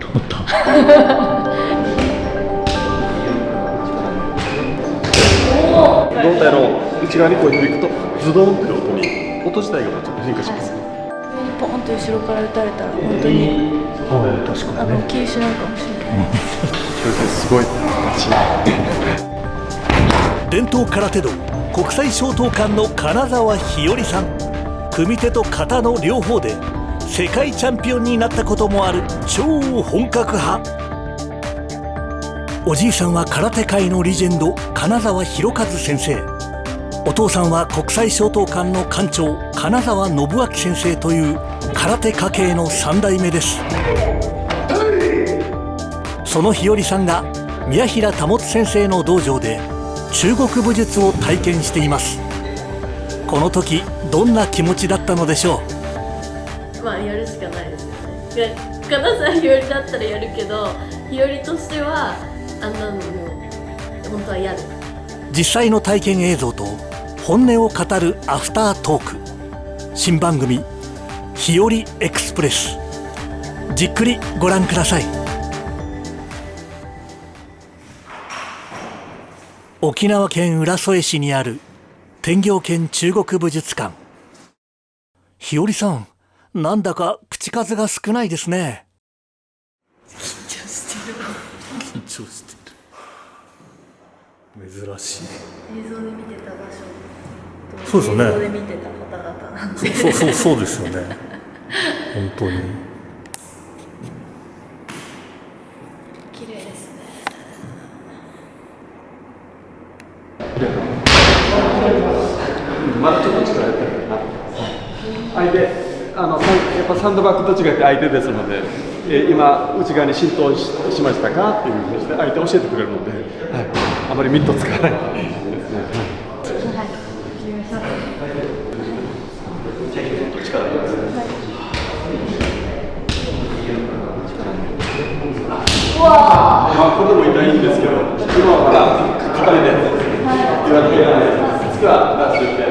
通った。胴体の内側にこう響くとズドンという音に、音自体がちょっと変化します。ポンと後ろから打たれたら本当に確かにね。気失うかもしれない。すごい伝統空手道国際消灯館の金沢日和さん、組手と形の両方で世界チャンピオンになったこともある超本格派。おじいさんは空手界のレジェンド金沢博和先生、お父さんは国際消灯館の館長金沢信明先生という空手家系の3代目です。その日和さんが宮平保先生の道場で中国武術を体験しています。この時どんな気持ちだったのでしょう。まあやるしかないですよね。金沢日和だったらやるけど、日和としてはあんなのもう本当は嫌です。実際の体験映像と本音を語るアフタートーク、新番組日和エクスプレス、じっくりご覧ください。沖縄県浦添市にある天行健中国武術館。日和さん、なんだか口数が少ないですね。緊張してる。緊張してる。珍しい。映像で見てた場所。そうですよね。映像で見てた方々なんで。そうですよね。本当に。綺麗ですね。まだちょっと力入ってるな。相手、やっぱサンドバッグと違って相手ですので、今内側に浸透 しましたかっていうふうにして相手教えてくれるので、はい、あまりミット使わないですね。これでも痛いんですけど、今はまだかかりで言われていないです。次は出していって。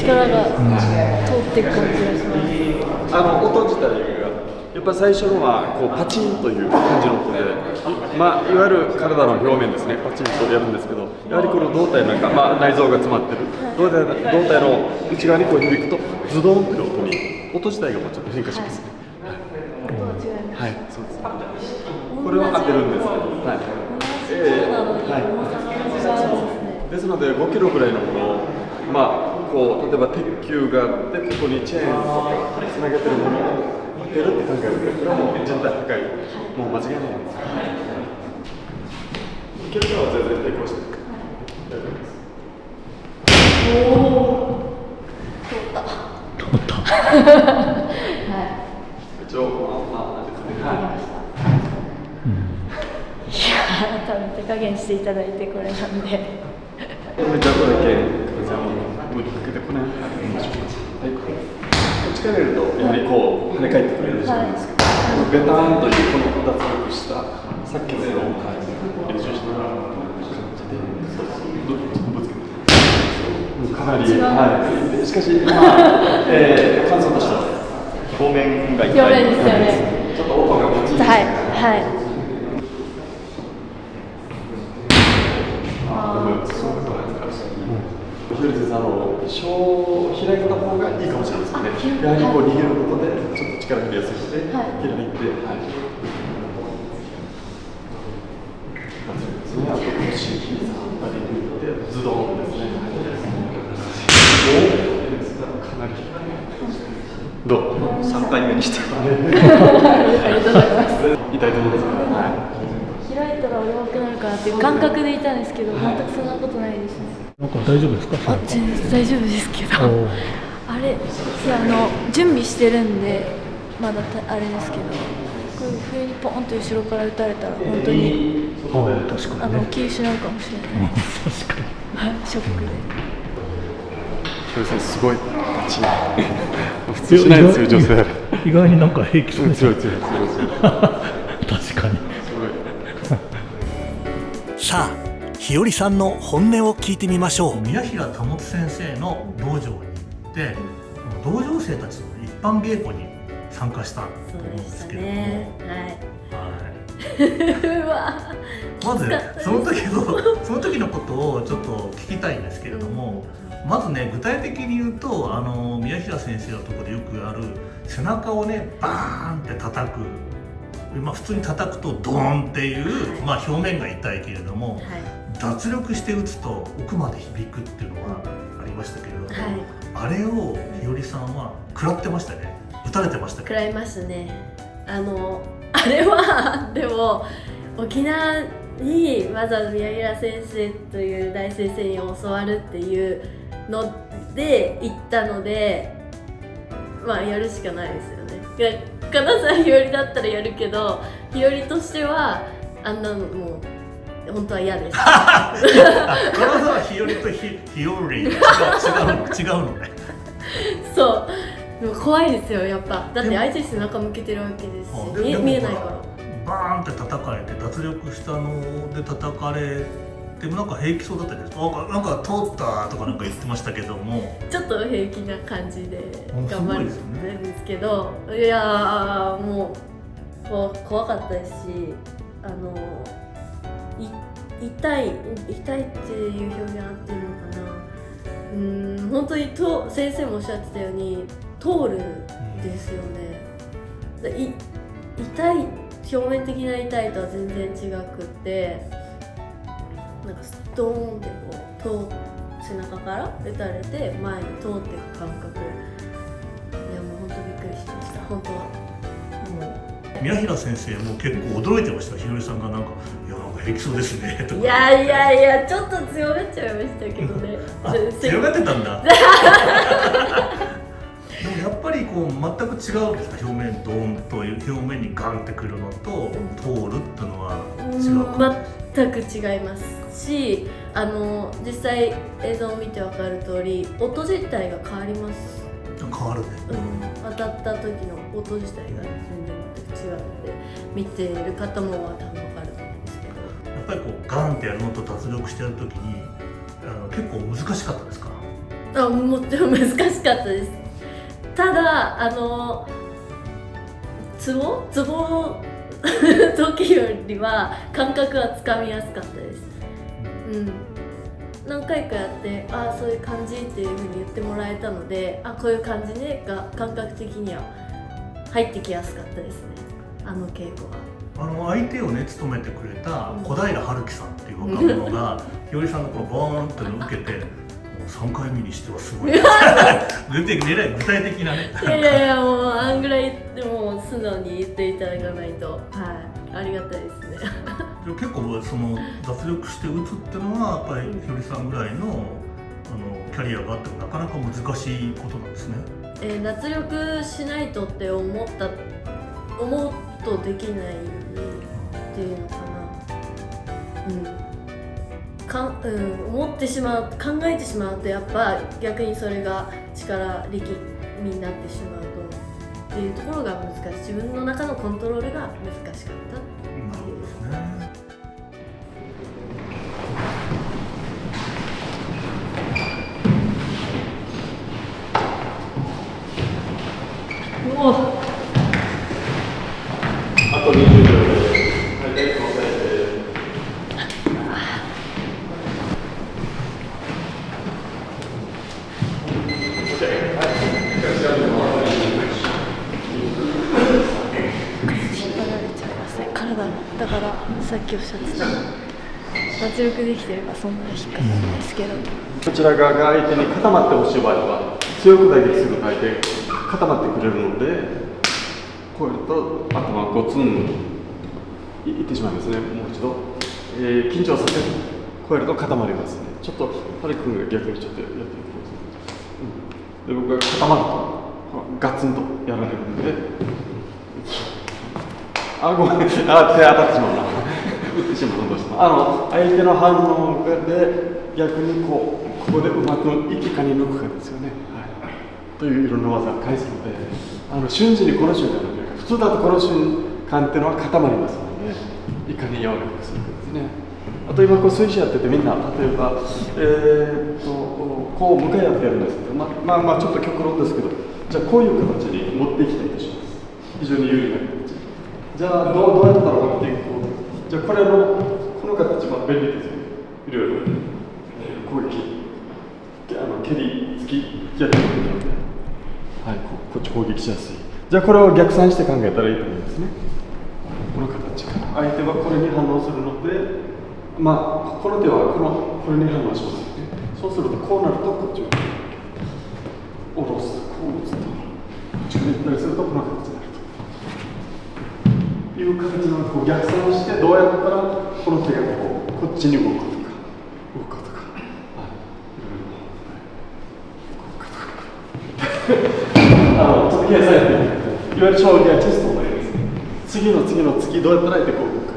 力が通っていく感じがします。音自体がやっぱ最初のはこうパチンという感じの音で、いわゆる体の表面ですね、パチンとやるんですけど、やはりこの胴体なんか、内臓が詰まってる胴体の内側にこう響くとズドンという音に、音自体がちょっと変化しますね。はい、そうです。これは当てるんです。はい。ですので5キロぐらいのものを、こう例えば鉄球があってここにチェーンとかつなげてるものを当てるって考えると、これはもう人体破壊、もう間違いないんです。いける人は全然抵抗してる。通った。一応ですね。はいや、多分手加減していただいてこれなんで。じゃあこれだけ、じゃあもうかけてこない。力入れるとやはりこう跳ね返ってくれるじゃないですか。ベターンというこの脱力したさっきの練習しながら感じでぶつけてかなり、はい。しかし感想としては表面が痛い。表面ですよね。ちょっと音がパチンと。はい。小を開いた方がいいかもしれないですね。やはりこう逃げることでちょっと力が出やすいので、開いて、あとこのシーキーさんまで抜いてズドンですね。かなりどう？3回目にしてありがとうございます。痛いと思うんですけど、開いたら弱くなるかなっていう感覚でいたんですけど、全くそんなことないですね。なんか大丈夫ですか？全然大丈夫ですけど、あれ、準備してるんでまだあれですけど、こういう風にポンと後ろから打たれたら本当に確かにね。気失うかもしれない。確かに。ショックで。ひよりさんすごいパチン普通しないですよ女性。意外になんか平気そう強い強い強い強い。確かに。さあ日和さんの本音を聞いてみましょう。宮平保先生の道場に行って道場生たちの一般稽古に参加したと思うんですけれども、うわまずその時のことをちょっと聞きたいんですけれども、まずね具体的に言うと宮平先生のところでよくある背中をねバーンって叩く、普通に叩くとドーンっていう、表面が痛いけれども、脱力して打つと奥まで響くっていうのはありましたけれども、あれを日和さんは食らってましたね。打たれてました食らいますね。あれはでも沖縄にわざわざ宮平先生という大先生に教わるっていうので行ったので、やるしかないですよね。金沢日和だったらやるけど、日和としてはあんなのもう本当は嫌です。金沢日和と日和違うのね。そうでも怖いですよやっぱ。だって相手に背中向けてるわけですし、見えないから。バーンって叩かれて脱力したので叩かれてもなんか平気そうだったじゃないですか。なんか通ったとかなんか言ってましたけども、ちょっと平気な感じで頑張るんですけど、いやもう怖かったですし、痛いっていう表現あってるのかな。本当に先生もおっしゃってたように通るですよね。痛い表面的な痛いとは全然違くって、なんかストーンって背中から打たれて前に通っていく感覚。いやもう本当びっくりしました。本当はも宮平先生も結構驚いてました。日和さんがなんか平気そうですねとか。いやちょっと強がっちゃいましたけどね。強がってたんだ。でもやっぱり全く違うんですか。表面ドーンという表面にガンってくるのと通るっていうのは違う。全く違いますし、実際映像を見て分かる通り音自体が変わります。変わるね。当たった時の音自体が全然全く違うので、見ている方も多分分かると思うんですけど、やっぱりガンってやるのと脱力してやる時に結構難しかったですか。もちろん難しかったです。ただツボ時よりは感覚はつかみやすかったです。何回かやってそういう感じっていう風に言ってもらえたので、こういう感じねが感覚的には入ってきやすかったですね。稽古は相手をね務めてくれた小平春樹さんっていう若者が日和さんのボーンってのを受けて3回目にしてはすごい具体的なね。いやもうあんぐらいでも素直に言っていただかないと、ありがたいですね。結構その脱力して打つっていうのはやっぱり日和さんぐらいのキャリアがあってもなかなか難しいことなんですね。脱力しないとって思うとできないっていうのかな。思ってしまう、考えてしまうとやっぱ逆にそれが力になってしまうとっていうところが難しい。自分の中のコントロールが難しかったっていうですね。あと20秒で大体この体勢。だからさっきおっしゃってた脱力できてればそんなに引っかかないんですけど、こちら側が相手に固まってほしい場合は強く打撃すると相手固まってくれるので、こうやると頭ゴツンいってしまいますね。もう一度、緊張させてこうやると固まりますね。ちょっとハル君が逆にちょっとやってみてください。で僕が固まるとガツンとやられるので、ごめん、手当たってしまうな打ってしまう。どうしても相手の反応で逆にこうここでうまく一気かに抜くかですよね、はい、といういろんな技を返すので、瞬時にこの瞬間というか、普通だとこの瞬間っていうのは固まりますので、いかに柔らかくするかですね。あと今こう水死やっててみんな例えば、こう向かい合ってやるんですけど、まあちょっと極論ですけど、じゃあこういう形に持っていきたいとします。非常に有利な形。じゃあどうやったら持っていくこう。じゃあこの形は便利ですよね。いろいろ攻撃、蹴り突きやってみるので、はい、こっち攻撃しやすい。じゃあこれを逆算して考えたらいいと思いますね。この形から相手はこれに反応するので、この手はこれに反応しますよね。そうするとこうなるとこっちを下ろす、こう打つとこっちから行ったりするとこの形になるという形のこう逆算をして、どうやったらこの手がこっちに動くとかちょっと計算やってみて、いわゆる将棋はチェストのようですね。次の次どうやったら相手こう動くか、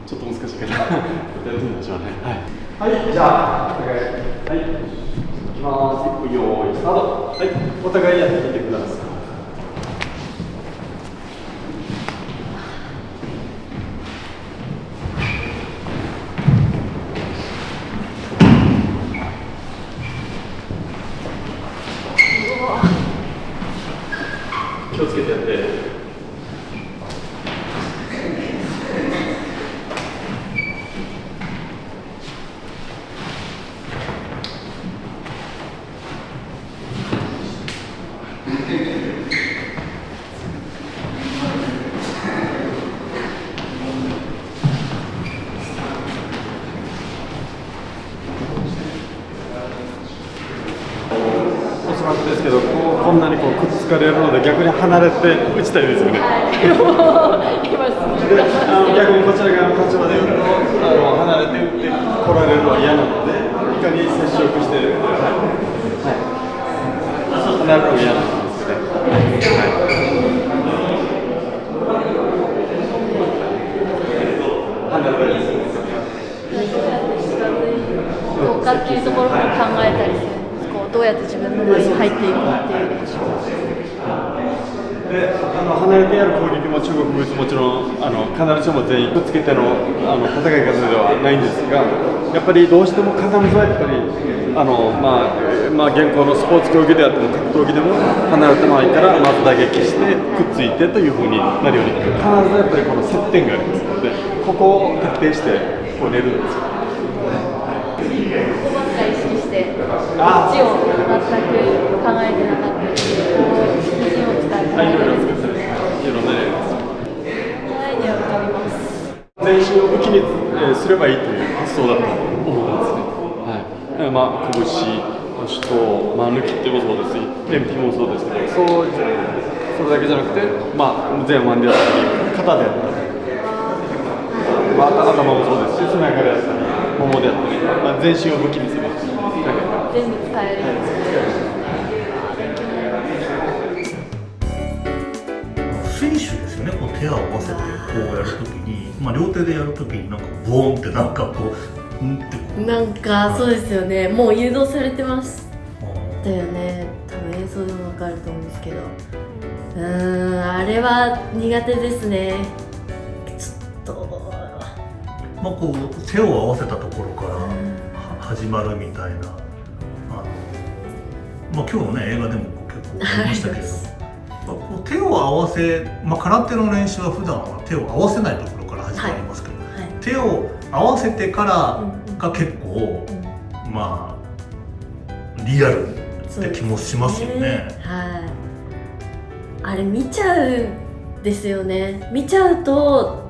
ちょっと難しいからやってみましょうね。はい、じゃあお互い、はい、いきます。1分用意スタート。はい、お互いやってみてください。気をつけてやって。ですけど、こんなにこうくっつかれるので逆に離れて打ちたいですよね。で逆にこちら側の立場で言うと離れて打って来られるのは嫌なので、いかに接触して、離れるのが嫌なんですよね。離れるどうかっていうところも考えたりする。どうやって自分の前に入っていくっていう練習で、離れてやる攻撃も中国武術もちろん必ずしも全員くっつけての戦い方ではないんですが、やっぱりどうしても必ずはやっぱり現行のスポーツ競技であっても格闘技でも離れて前からまず打撃してくっついてというふうになるように、必ずやっぱりこの接点がありますので、ここを徹底してこう練るんですよ。ここばっかり意識してこっちを全く考えてなかったりして、自信を使って考えてるんですね。いろんな例です。アイデアを浮かびます。全身を武器にすればいいという発想だと思うんですね。はい。拳、手刀、抜きっていうのもそうですし、連匹もそうですけど、それだけじゃなくて、前腕であったり、肩であったり、頭もそうですし、背中であったり、ももであったり、全身を武器にする。全部使えるんですね。選手ですよね、こう手を合わせてこうやるときに、両手でやるときになんかボーンってなんかこう、ってこうなんかそうですよね、もう誘導されてましたよね。多分演奏でも分かると思うんですけど、あれは苦手ですね。ちょっとこう手を合わせたところから始まるみたいな、今日のね映画でも結構ありましたけどこう手を合わせ、空手の練習は普段は手を合わせないところから始まりますけど、手を合わせてからが結構、リアルって気もしますよね。あれ見ちゃうんですよね。見ちゃうと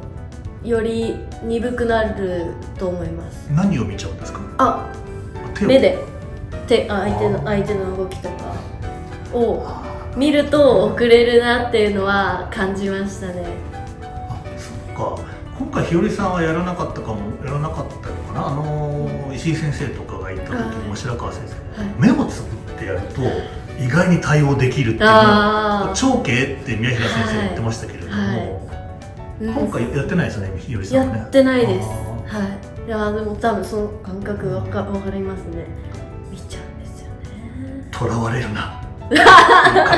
より鈍くなると思います。何を見ちゃうんですか？目で相手の動きとかを見ると遅れるなっていうのは感じましたね。そっか。今回ひよりさんはやらなかったのかな。石井先生とかがいた時も白川先生、目をつぶってやると意外に対応できるっていうのを長径って宮平先生言ってましたけれども、今回やってないですね、ひよりさんはね。やってないです。いやでも多分その感覚わかりますね。見ちとらわれるな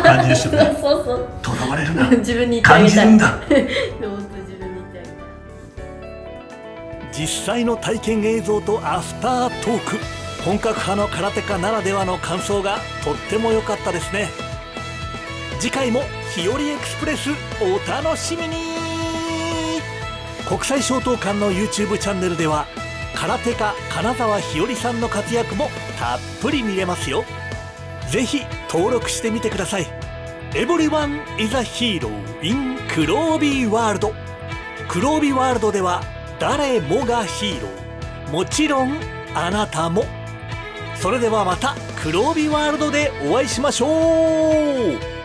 感じですよね。そうそうとらわれるな自分に言ってあ感げたいじるんだ。本当自分に言ってあげたい実際の体験映像とアフタートーク、本格派の空手家ならではの感想がとっても良かったですね。次回も日和エクスプレスお楽しみに。国際衝闘館の YouTube チャンネルでは空手家金沢日和さんの活躍もたっぷり見れますよ。ぜひ登録してみてください。 Everyone is a hero in 黒帯ワールド。黒帯ワールドでは誰もがヒーロー、もちろんあなたも。それではまた黒帯ワールドでお会いしましょう。